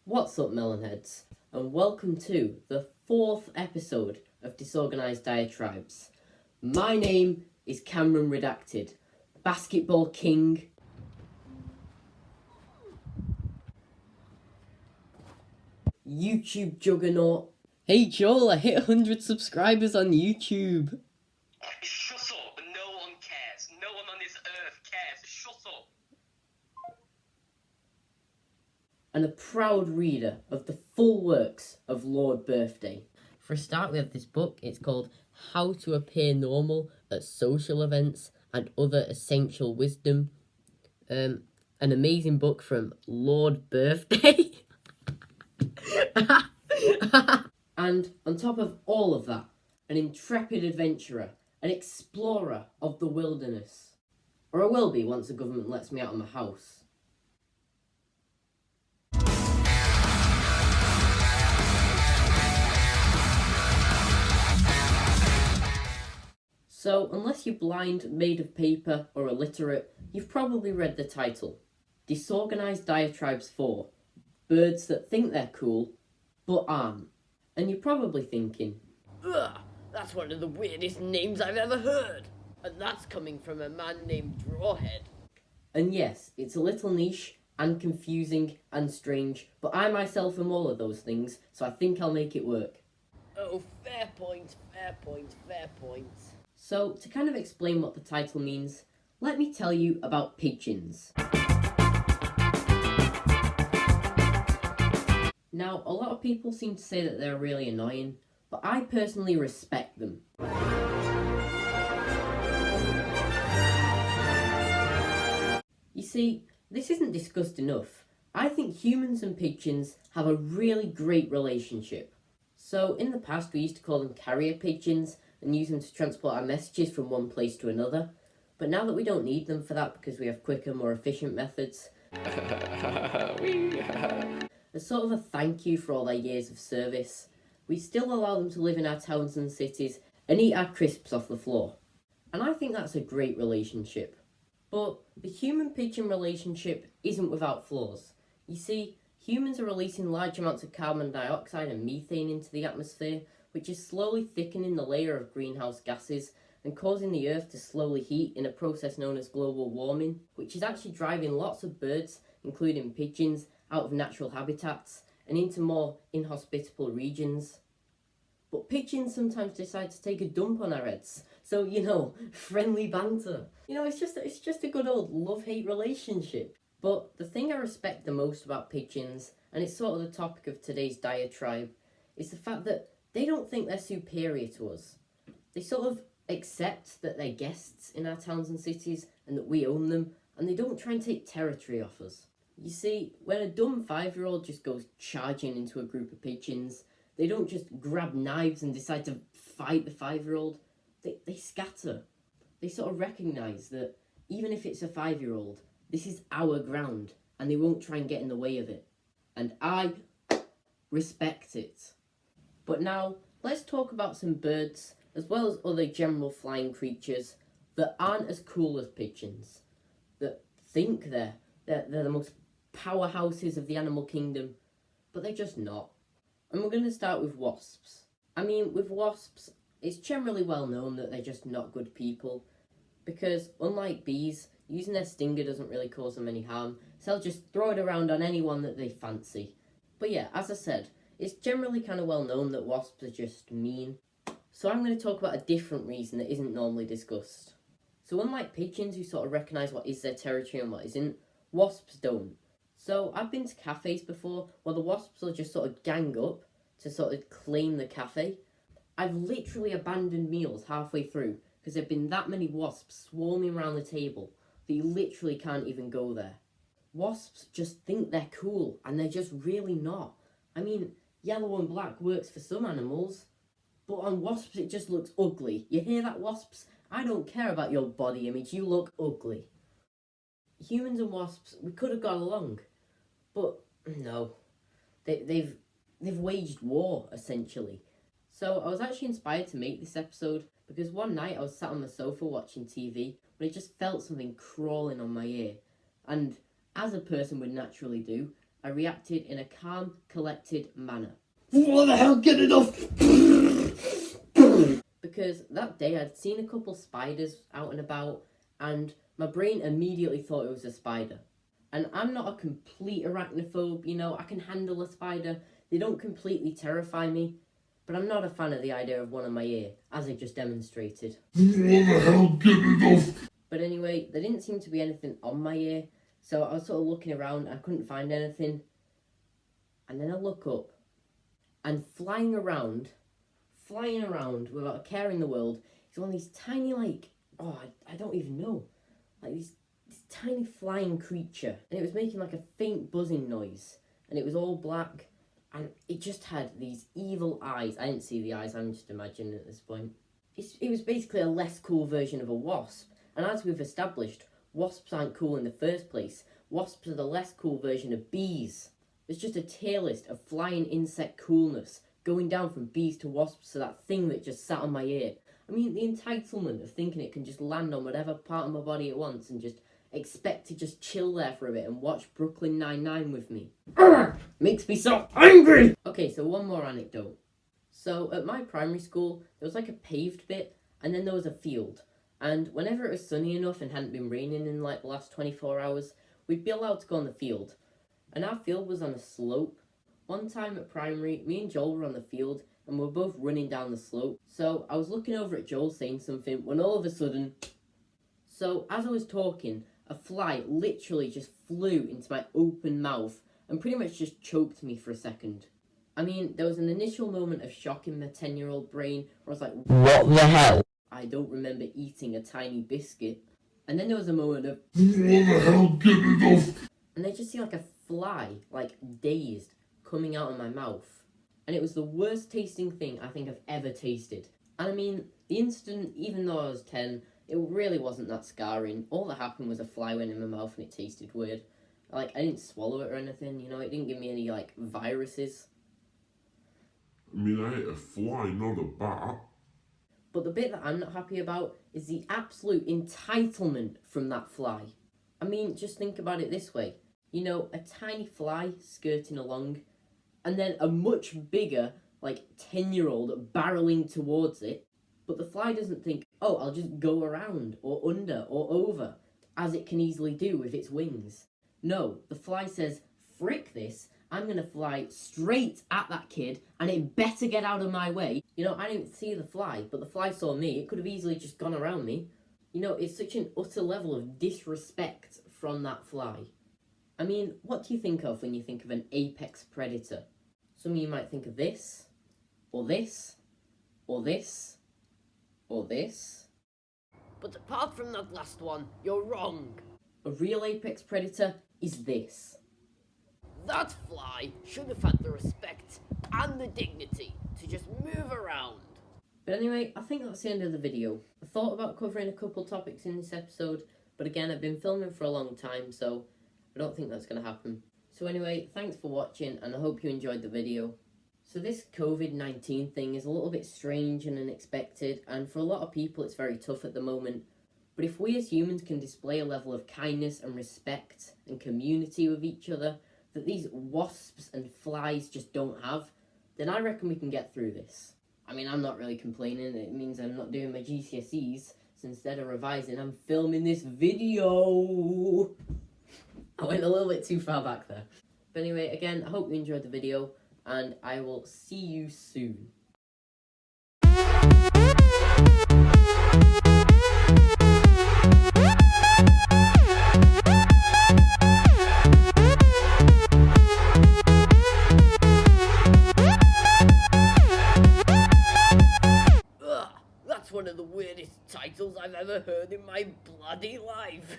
What's up, Melonheads, and welcome to the 4th episode of Disorganised Diatribes. My name is Cameron Redacted, basketball king, YouTube juggernaut. Hey Joel, I hit 100 subscribers on YouTube. Shut up, no one cares. No one on this earth cares. Shut up. And a proud reader of the full works of Lord Birthday. For a start, we have this book. It's called How to Appear Normal at Social Events and Other Essential Wisdom. An amazing book from Lord Birthday. And on top of all of that, an intrepid adventurer, an explorer of the wilderness. Or I will be once the government lets me out of my house. So, unless you're blind, made of paper, or illiterate, you've probably read the title. Disorganised Diatribes 4. Birds that think they're cool, but aren't. And you're probably thinking, ugh, that's one of the weirdest names I've ever heard. And that's coming from a man named Drawhead. And yes, it's a little niche, and confusing, and strange, but I myself am all of those things, so I think I'll make it work. Oh, fair point, fair point, fair point. So, to kind of explain what the title means, let me tell you about pigeons. Now, a lot of people seem to say that they're really annoying, but I personally respect them. You see, this isn't discussed enough. I think humans and pigeons have a really great relationship. So, in the past we used to call them carrier pigeons, and use them to transport our messages from one place to another. But now that we don't need them for that because we have quicker, more efficient methods, as sort of a thank you for all their years of service, we still allow them to live in our towns and cities and eat our crisps off the floor. And I think that's a great relationship. But the human-pigeon relationship isn't without flaws. You see, humans are releasing large amounts of carbon dioxide and methane into the atmosphere, which is slowly thickening the layer of greenhouse gases and causing the Earth to slowly heat in a process known as global warming, which is actually driving lots of birds, including pigeons, out of natural habitats and into more inhospitable regions. But pigeons sometimes decide to take a dump on our heads, so, friendly banter. It's just a good old love-hate relationship. But the thing I respect the most about pigeons, and it's sort of the topic of today's diatribe, is the fact that they don't think they're superior to us. They sort of accept that they're guests in our towns and cities and that we own them, and they don't try and take territory off us. You see, when a dumb 5-year-old just goes charging into a group of pigeons, they don't just grab knives and decide to fight the 5-year-old. They scatter. They sort of recognise that even if it's a 5-year-old, this is our ground, and they won't try and get in the way of it. And I respect it. But now, let's talk about some birds, as well as other general flying creatures, that aren't as cool as pigeons, that think they're the most powerhouses of the animal kingdom, but they're just not. And we're going to start with wasps. With wasps, it's generally well known that they're just not good people, because unlike bees, using their stinger doesn't really cause them any harm, so they'll just throw it around on anyone that they fancy. But yeah, as I said, it's generally kind of well known that wasps are just mean. So I'm going to talk about a different reason that isn't normally discussed. So unlike pigeons who sort of recognise what is their territory and what isn't, wasps don't. So I've been to cafes before where the wasps will just sort of gang up to sort of claim the cafe. I've literally abandoned meals halfway through because there've been that many wasps swarming around the table that you literally can't even go there. Wasps just think they're cool and they're just really not. Yellow and black works for some animals, but on wasps it just looks ugly. You hear that, wasps? I don't care about your body image, you look ugly. Humans and wasps, we could have got along, but no. They've waged war, essentially. So I was actually inspired to make this episode because one night I was sat on the sofa watching TV, but I just felt something crawling on my ear. And as a person would naturally do, I reacted in a calm, collected manner. What the hell? Get it off! Because that day I'd seen a couple spiders out and about, and my brain immediately thought it was a spider. And I'm not a complete arachnophobe, you know, I can handle a spider. They don't completely terrify me, but I'm not a fan of the idea of one on my ear, as I just demonstrated. What the hell? Get it off! But anyway, there didn't seem to be anything on my ear, so I was sort of looking around, I couldn't find anything. And then I look up, and flying around without a care in the world is one of these tiny, like, I don't even know, like this tiny flying creature. And it was making like a faint buzzing noise, and it was all black, and it just had these evil eyes. I didn't see the eyes, I'm just imagining at this point. It was basically a less cool version of a wasp, and as we've established, wasps aren't cool in the first place. Wasps are the less cool version of bees. There's just a tier list of flying insect coolness, going down from bees to wasps to that thing that just sat on my ear. I mean, the entitlement of thinking it can just land on whatever part of my body it wants and just expect to just chill there for a bit and watch Brooklyn Nine-Nine with me. Makes me so angry! Okay, so one more anecdote. So at my primary school, there was like a paved bit, and then there was a field. And whenever it was sunny enough and hadn't been raining in like the last 24 hours, we'd be allowed to go on the field. And our field was on a slope. One time at primary, me and Joel were on the field, and we were both running down the slope. So I was looking over at Joel saying something, when all of a sudden... So as I was talking, a fly literally just flew into my open mouth and pretty much just choked me for a second. I mean, there was an initial moment of shock in my 10-year-old brain where I was like, what the hell? I don't remember eating a tiny biscuit. And then there was a moment of, what the hell? Get it off! And I just see like a fly, like dazed, coming out of my mouth. And it was the worst tasting thing I think I've ever tasted. And I mean, the incident, even though I was 10, it really wasn't that scarring. All that happened was a fly went in my mouth and it tasted weird. Like, I didn't swallow it or anything, you know, it didn't give me any, like, viruses. I mean, I ate a fly, not a bat. But the bit that I'm not happy about is the absolute entitlement from that fly. I mean, just think about it this way. You know, a tiny fly skirting along, and then a much bigger, like, 10-year-old barreling towards it. But the fly doesn't think, oh, I'll just go around, or under, or over, as it can easily do with its wings. No, the fly says, frick this, I'm going to fly straight at that kid, and it better get out of my way. You know, I didn't see the fly, but the fly saw me. It could have easily just gone around me. You know, it's such an utter level of disrespect from that fly. I mean, what do you think of when you think of an apex predator? Some of you might think of this, or this, or this, or this. But apart from that last one, you're wrong. A real apex predator is this. That fly should have had the respect and the dignity to just move around. But anyway, I think that's the end of the video. I thought about covering a couple topics in this episode, but again, I've been filming for a long time, so I don't think that's going to happen. So anyway, thanks for watching, and I hope you enjoyed the video. So this COVID-19 thing is a little bit strange and unexpected, and for a lot of people it's very tough at the moment. But if we as humans can display a level of kindness and respect and community with each other that these wasps and flies just don't have, then I reckon we can get through this. I mean, I'm not really complaining. It means I'm not doing my GCSEs, so instead of revising, I'm filming this video. I went a little bit too far back there. But anyway, again, I hope you enjoyed the video, and I will see you soon. That's one of the weirdest titles I've ever heard in my bloody life.